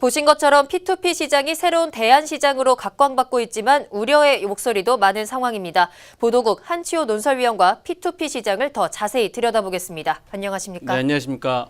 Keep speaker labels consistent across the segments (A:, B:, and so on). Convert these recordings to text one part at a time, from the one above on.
A: 보신 것처럼 P2P 시장이 새로운 대안 시장으로 각광받고 있지만 우려의 목소리도 많은 상황입니다. 보도국 한치호 논설위원과 P2P 시장을 더 자세히 들여다보겠습니다. 안녕하십니까?
B: 네, 안녕하십니까?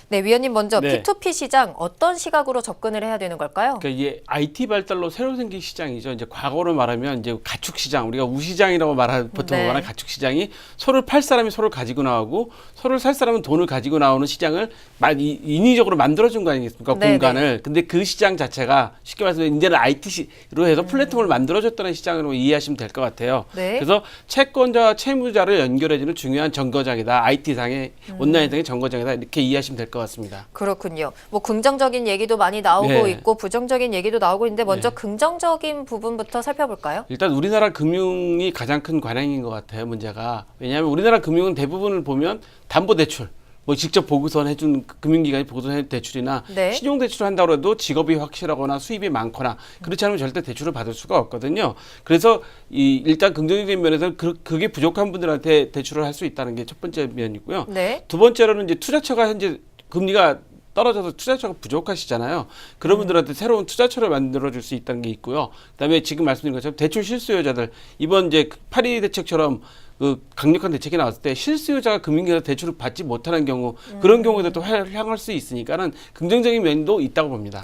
A: 네, 위원님 먼저
B: 네.
A: P2P 시장 어떤 시각으로 접근을 해야 되는 걸까요?
B: 그러니까 이게 IT 발달로 새로 생긴 시장이죠. 이제 과거로 말하면 이제 가축 시장, 우리가 우시장이라고 보통
A: 네.
B: 말하는 가축 시장이 서로를 팔 사람이 서로를 가지고 나오고 서로를 살 사람은 돈을 가지고 나오는 시장을 인위적으로 만들어준 거 아니겠습니까?
A: 네,
B: 공간을. 근데 그 시장 자체가 쉽게 말해서 이제는 IT로 해서 플랫폼을 만들어줬다는 시장으로 이해하시면 될 것 같아요.
A: 네.
B: 그래서 채권자와 채무자를 연결해주는 중요한 정거장이다. IT상의 온라인상의 정거장이다. 이렇게 이해하시면 될 것 같습니다.
A: 그렇군요. 뭐 긍정적인 얘기도 많이 나오고
B: 네.
A: 있고 부정적인 얘기도 나오고 있는데 먼저
B: 네.
A: 긍정적인 부분부터 살펴볼까요?
B: 일단 우리나라 금융이 가장 큰 관행인 것 같아요, 문제가. 왜냐하면 우리나라 금융은 대부분을 보면 담보대출, 뭐 직접 보고서 해준 금융기관이 보고서 해준 대출이나
A: 네.
B: 신용대출을 한다고 해도 직업이 확실하거나 수입이 많거나 그렇지 않으면 절대 대출을 받을 수가 없거든요. 그래서 일단 긍정적인 면에서는 그게 부족한 분들한테 대출을 할 수 있다는 게 첫 번째 면이고요.
A: 네.
B: 두 번째로는 이제 투자처가 현재 금리가 떨어져서 투자처가 부족하시잖아요. 그런 분들한테 새로운 투자처를 만들어줄 수 있다는 게 있고요. 그다음에 지금 말씀드린 것처럼 대출 실수요자들 이번 이제 파리 대책처럼 그 강력한 대책이 나왔을 때 실수요자가 금융기관에서 대출을 받지 못하는 경우 그런 경우에도 또 향할 수 있으니까는 긍정적인 면도 있다고 봅니다.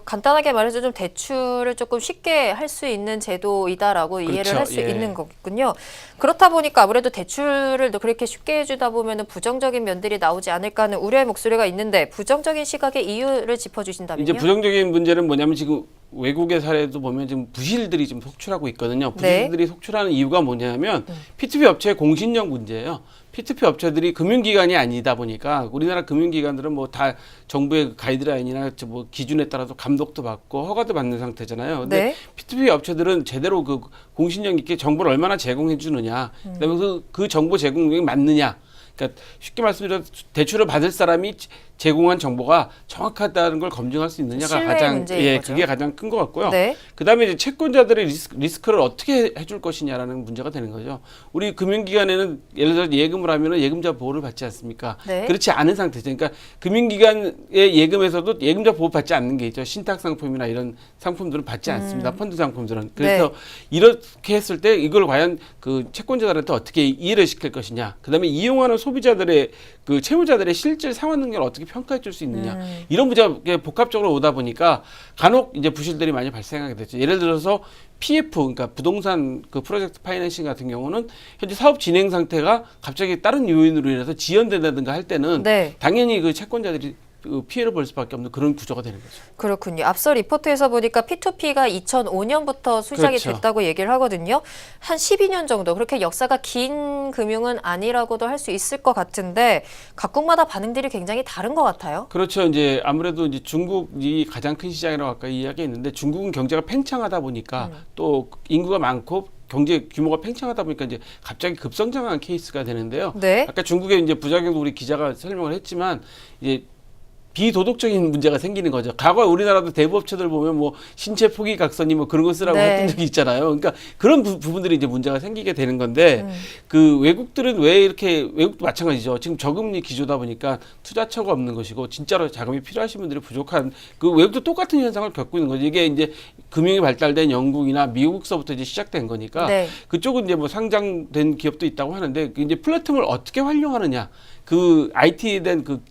A: 간단하게 말해서 좀 대출을 조금 쉽게 할 수 있는 제도이다라고 이해를
B: 그렇죠.
A: 할 수
B: 예.
A: 있는 거군요. 그렇다 보니까 아무래도 대출을 그렇게 쉽게 해주다 보면 부정적인 면들이 나오지 않을까 하는 우려의 목소리가 있는데 부정적인 시각의 이유를 짚어주신다면요?
B: 이제 부정적인 문제는 뭐냐면 지금 외국의 사례도 보면 지금 부실들이 좀 속출하고 있거든요. 부실들이 속출하는 이유가 뭐냐면 P2P 업체의 공신력 문제예요. P2P 업체들이 금융기관이 아니다 보니까 우리나라 금융기관들은 뭐 다 정부의 가이드라인이나 뭐 기준에 따라서 감독도 받고 허가도 받는 상태잖아요. 근데
A: 네.
B: P2P 업체들은 제대로 그 공신력 있게 정보를 얼마나 제공해 주느냐, 그다음에 그 정보 제공력이 맞느냐. 그러니까 쉽게 말씀드려서 대출을 받을 사람이 제공한 정보가 정확하다는 걸 검증할 수 있느냐가
A: 신뢰의
B: 가장
A: 문제인 거죠.
B: 그게 가장 큰 것 같고요.
A: 네.
B: 그다음에 이제 채권자들의 리스크를 어떻게 해줄 것이냐라는 문제가 되는 거죠. 우리 금융기관에는 예를 들어 예금을 하면은 예금자 보호를 받지 않습니까?
A: 네.
B: 그렇지 않은 상태죠. 그러니까 금융기관의 예금에서도 예금자 보호 받지 않는 게 있죠. 신탁 상품이나 이런 상품들은 받지 않습니다. 펀드 상품들은. 그래서 이렇게 했을 때 이걸 과연 그 채권자들한테 어떻게 이해를 시킬 것이냐. 그다음에 이용하는 소비자들의 그 채무자들의 실질 상환 능력을 어떻게 평가해 줄 수 있느냐. 이런 문제가 복합적으로 오다 보니까 간혹 이제 부실들이 많이 발생하게 됐죠. 예를 들어서 PF, 그러니까 부동산 그 프로젝트 파이낸싱 같은 경우는 현재 사업 진행 상태가 갑자기 다른 요인으로 인해서 지연된다든가 할 때는
A: 네.
B: 당연히 그 채권자들이 그 피해를 볼 수밖에 없는 그런 구조가 되는 거죠.
A: 그렇군요. 앞서 리포트에서 보니까 P2P가 2005년부터 시작이
B: 그렇죠.
A: 됐다고 얘기를 하거든요. 한 12년 정도 그렇게 역사가 긴 금융은 아니라고도 할 수 있을 것 같은데 각국마다 반응들이 굉장히 다른 것 같아요.
B: 그렇죠. 이제 아무래도 이제 중국이 가장 큰 시장이라고 아까 이야기했는데 중국은 경제가 팽창하다 보니까 또 인구가 많고 경제 규모가 팽창하다 보니까 이제 갑자기 급성장한 케이스가 되는데요.
A: 네.
B: 아까 중국의 이제 부작용도 우리 기자가 설명을 했지만 이제 비도덕적인 문제가 생기는 거죠. 과거 우리나라도 대부업체들 보면 뭐 신체 포기 각선이 뭐 그런 거 쓰라고
A: 네.
B: 했던 적이 있잖아요. 그러니까 그런 부분들이 이제 문제가 생기게 되는 건데 그 외국들은 왜 이렇게 외국도 마찬가지죠. 지금 저금리 기조다 보니까 투자처가 없는 것이고 진짜로 자금이 필요하신 분들이 부족한 그 외국도 똑같은 현상을 겪고 있는 거죠. 이게 이제 금융이 발달된 영국이나 미국서부터 이제 시작된 거니까
A: 네.
B: 그쪽은 이제 뭐 상장된 기업도 있다고 하는데 이제 플랫폼을 어떻게 활용하느냐. 그 IT에 대한 그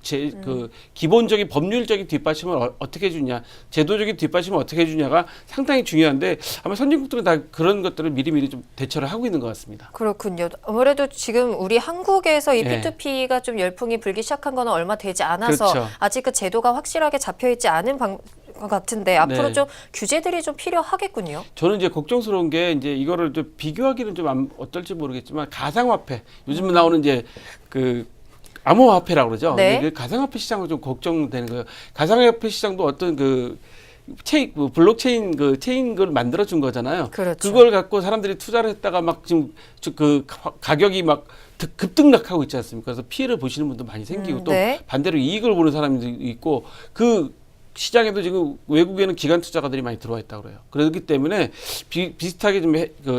B: 기본적인 법률적인 뒷받침을 어떻게 해주냐, 제도적인 뒷받침을 어떻게 해주냐가 상당히 중요한데 아마 선진국들은 다 그런 것들을 미리미리 좀 대처를 하고 있는 것 같습니다.
A: 그렇군요. 아무래도 지금 우리 한국에서 이
B: 네.
A: P2P가 좀 열풍이 불기 시작한 거는 얼마 되지 않아서
B: 그렇죠.
A: 아직 그 제도가 확실하게 잡혀있지 않은 것 같은데 앞으로
B: 네.
A: 좀 규제들이 좀 필요하겠군요.
B: 저는 이제 걱정스러운 게 이제 이거를 좀 비교하기는 좀 어떨지 모르겠지만 가상화폐 요즘 나오는 이제 그 암호화폐라고 그러죠.
A: 네.
B: 그 가상화폐 시장은 좀 걱정되는 거예요. 가상화폐 시장도 어떤 그 블록체인 그 체인 걸 만들어 준 거잖아요.
A: 그렇죠.
B: 그걸 갖고 사람들이 투자를 했다가 막 지금 그 가격이 막 급등락하고 있지 않습니까? 그래서 피해를 보시는 분도 많이 생기고 또
A: 네.
B: 반대로 이익을 보는 사람도 있고 그 시장에도 지금 외국에는 기관 투자가들이 많이 들어와 있다고 그래요. 그렇기 때문에 비슷하게 좀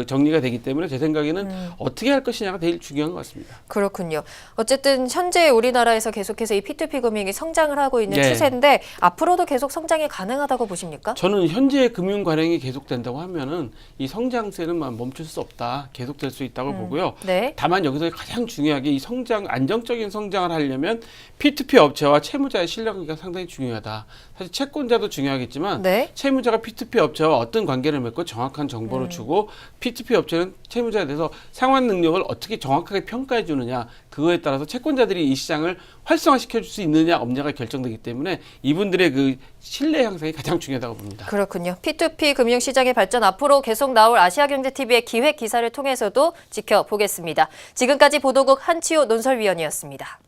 B: 정리가 되기 때문에 제 생각에는 어떻게 할 것이냐가 제일 중요한 것 같습니다.
A: 그렇군요. 어쨌든 현재 우리나라에서 계속해서 이 P2P 금융이 성장을 하고 있는
B: 네.
A: 추세인데 앞으로도 계속 성장이 가능하다고 보십니까?
B: 저는 현재 금융 관행이 계속된다고 하면은 이 성장세는 멈출 수 없다. 계속될 수 있다고 보고요.
A: 네.
B: 다만 여기서 가장 중요하게 이 안정적인 성장을 하려면 P2P 업체와 채무자의 신뢰관계가 상당히 중요하다. 사실 채권자도 중요하겠지만
A: 네.
B: 채무자가 P2P 업체와 어떤 관계를 맺고 정확한 정보를 주고 P2P 업체는 채무자에 대해서 상환 능력을 어떻게 정확하게 평가해 주느냐, 그거에 따라서 채권자들이 이 시장을 활성화시켜 줄 수 있느냐 없느냐가 결정되기 때문에 이분들의 그 신뢰 향상이 가장 중요하다고 봅니다.
A: 그렇군요. P2P 금융시장의 발전 앞으로 계속 나올 아시아경제TV의 기획 기사를 통해서도 지켜보겠습니다. 지금까지 보도국 한치호 논설위원이었습니다.